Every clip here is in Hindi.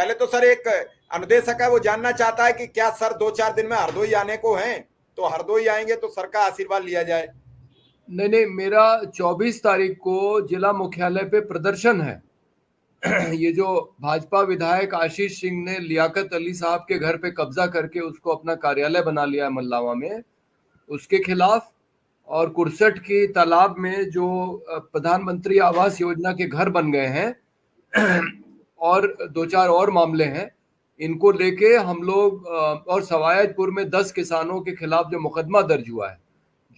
पहले तो सर एक अनुदेशक है वो जानना चाहता है कि क्या सर 2-4 दिन में हरदोई आने को हैं, तो हरदोई आएंगे तो सर का आशीर्वाद लिया जाए। नहीं नहीं, मेरा 24 तारीख को जिला मुख्यालय पे प्रदर्शन है। ये जो भाजपा विधायक आशीष सिंह ने लियाकत अली साहब के घर पे कब्जा करके उसको अपना कार्यालय बना लिया है मल्लावा में, उसके खिलाफ, और कुरसट की तालाब में जो प्रधानमंत्री आवास योजना के घर बन गए हैं और 2-4 और मामले हैं, इनको लेके हम लोग और सवायदपुर में 10 किसानों के खिलाफ जो मुकदमा दर्ज हुआ है,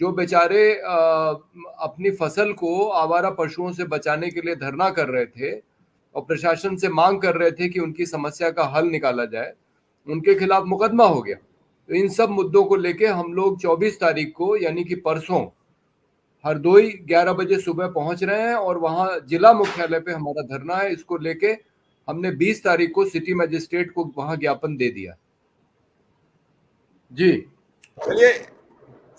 जो बेचारे अपनी फसल को आवारा पशुओं से बचाने के लिए धरना कर रहे थे और प्रशासन से मांग कर रहे थे कि उनकी समस्या का हल निकाला जाए, उनके खिलाफ मुकदमा हो गया। तो इन सब मुद्दों को लेके हम लोग 24 तारीख को यानी कि परसों हरदोई 11 बजे सुबह पहुंच रहे हैं और वहां जिला मुख्यालय पे हमारा धरना है। इसको लेके हमने 20 तारीख को सिटी मजिस्ट्रेट को वहां ज्ञापन दे दिया। जी चलिए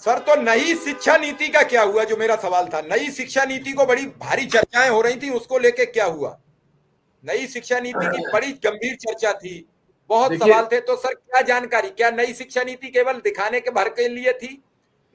सर, तो नई शिक्षा नीति का क्या हुआ? जो मेरा सवाल था, नई शिक्षा नीति को बड़ी भारी चर्चाएं हो रही थी, उसको लेके क्या हुआ? नई शिक्षा नीति की बड़ी गंभीर चर्चा थी, बहुत देखिए, सवाल थे। तो सर क्या जानकारी, क्या नई शिक्षा नीति केवल दिखाने के भर के लिए थी?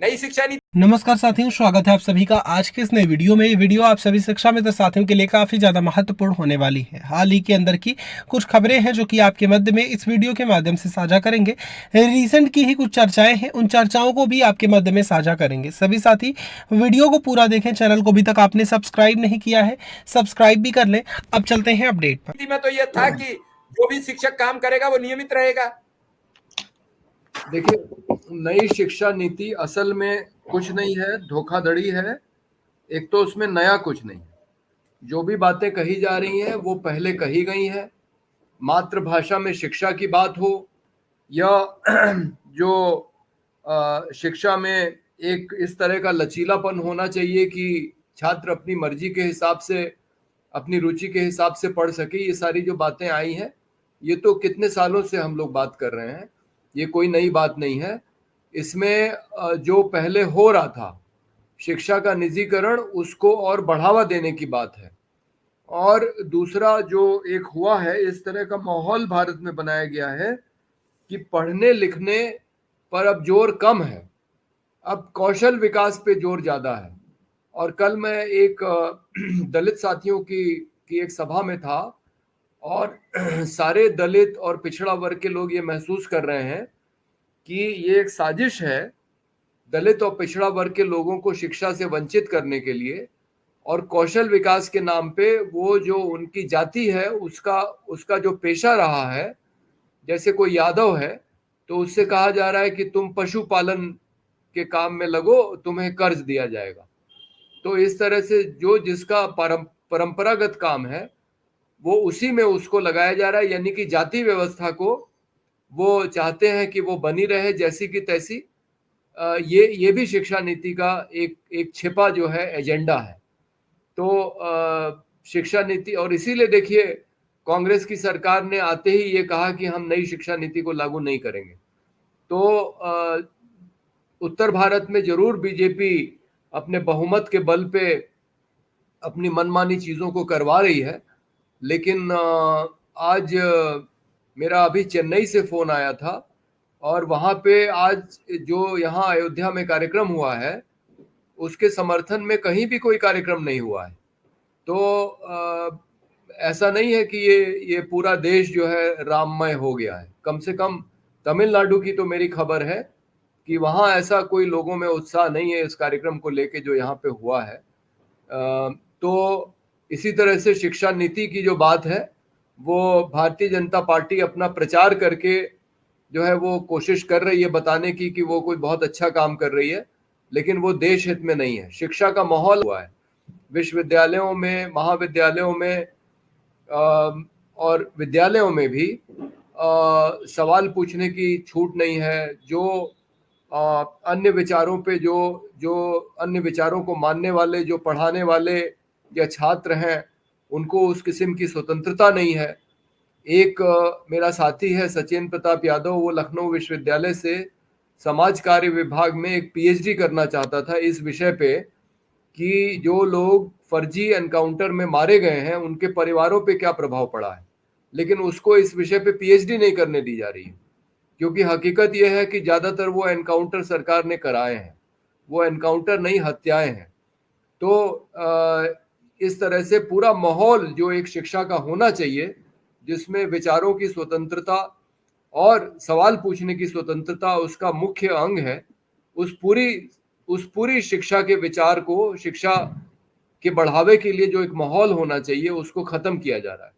नई शिक्षा नीति। नमस्कार साथियों, स्वागत है आप सभी का आज के इस नए वीडियो में। ये वीडियो आप सभी शिक्षा मित्र साथियों के लिए काफी ज्यादा महत्वपूर्ण होने वाली है। हाल ही के अंदर की कुछ खबरें हैं जो कि आपके मध्य में इस वीडियो के माध्यम से साझा करेंगे। रिसेंट की ही कुछ चर्चाएं हैं, उन चर्चाओं को भी आपके मध्य में साझा करेंगे। सभी साथी वीडियो को पूरा देखें। चैनल को अभी तक आपने सब्सक्राइब नहीं किया है, सब्सक्राइब भी कर ले। अब चलते हैं अपडेट पर। में तो यह था कि जो भी शिक्षक काम करेगा वो नियमित रहेगा। देखिए, नई शिक्षा नीति असल में कुछ नहीं है, धोखाधड़ी है। एक तो उसमें नया कुछ नहीं है। जो भी बातें कही जा रही हैं वो पहले कही गई हैं। मातृभाषा में शिक्षा की बात हो या जो शिक्षा में एक इस तरह का लचीलापन होना चाहिए कि छात्र अपनी मर्जी के हिसाब से, अपनी रुचि के हिसाब से पढ़ सके, ये सारी जो बातें आई हैं, ये तो कितने सालों से हम लोग बात कर रहे हैं, ये कोई नई बात नहीं है। इसमें जो पहले हो रहा था शिक्षा का निजीकरण, उसको और बढ़ावा देने की बात है। और दूसरा जो एक हुआ है, इस तरह का माहौल भारत में बनाया गया है कि पढ़ने लिखने पर अब जोर कम है, अब कौशल विकास पे जोर ज्यादा है। और कल मैं एक दलित साथियों की एक सभा में था और सारे दलित और पिछड़ा वर्ग के लोग ये महसूस कर रहे हैं कि ये एक साजिश है दलित और पिछड़ा वर्ग के लोगों को शिक्षा से वंचित करने के लिए, और कौशल विकास के नाम पे वो जो उनकी जाति है उसका जो पेशा रहा है, जैसे कोई यादव है तो उससे कहा जा रहा है कि तुम पशुपालन के काम में लगो, तुम्हें कर्ज दिया जाएगा। तो इस तरह से जो जिसका परंपरागत काम है वो उसी में उसको लगाया जा रहा है, यानी कि जाति व्यवस्था को वो चाहते हैं कि वो बनी रहे जैसी की तैसी। ये भी शिक्षा नीति का एक छिपा जो है एजेंडा है। तो शिक्षा नीति, और इसीलिए देखिए कांग्रेस की सरकार ने आते ही ये कहा कि हम नई शिक्षा नीति को लागू नहीं करेंगे। तो उत्तर भारत में जरूर बीजेपी अपने बहुमत के बल पे अपनी मनमानी चीजों को करवा रही है, लेकिन आज मेरा अभी चेन्नई से फोन आया था और वहां पे आज जो यहाँ अयोध्या में कार्यक्रम हुआ है उसके समर्थन में कहीं भी कोई कार्यक्रम नहीं हुआ है। तो ऐसा नहीं है कि ये पूरा देश जो है राममय हो गया है। कम से कम तमिलनाडु की तो मेरी खबर है कि वहां ऐसा कोई लोगों में उत्साह नहीं है इस कार्यक्रम को लेके जो यहाँ पे हुआ है। तो इसी तरह से शिक्षा नीति की जो बात है वो भारतीय जनता पार्टी अपना प्रचार करके जो है वो कोशिश कर रही है बताने की कि वो कोई बहुत अच्छा काम कर रही है, लेकिन वो देश हित में नहीं है। शिक्षा का माहौल हुआ है विश्वविद्यालयों में, महाविद्यालयों में और विद्यालयों में भी सवाल पूछने की छूट नहीं है। जो अन्य विचारों पे जो अन्य विचारों को मानने वाले, जो पढ़ाने वाले या छात्र हैं, उनको उस किस्म की स्वतंत्रता नहीं है। एक मेरा साथी है सचिन प्रताप यादव, वो लखनऊ विश्वविद्यालय से समाज कार्य विभाग में एक पीएचडी करना चाहता था इस विषय पे कि जो लोग फर्जी एनकाउंटर में मारे गए हैं उनके परिवारों पे क्या प्रभाव पड़ा है। लेकिन उसको इस विषय पे पीएचडी नहीं करने दी जा रही है, क्योंकि हकीकत यह है कि ज्यादातर वो एनकाउंटर सरकार ने कराए हैं, वो एनकाउंटर नहीं हत्याएं हैं। तो इस तरह से पूरा माहौल जो एक शिक्षा का होना चाहिए, जिसमें विचारों की स्वतंत्रता और सवाल पूछने की स्वतंत्रता उसका मुख्य अंग है, उस पूरी शिक्षा के विचार को, शिक्षा के बढ़ावे के लिए जो एक माहौल होना चाहिए, उसको खत्म किया जा रहा है।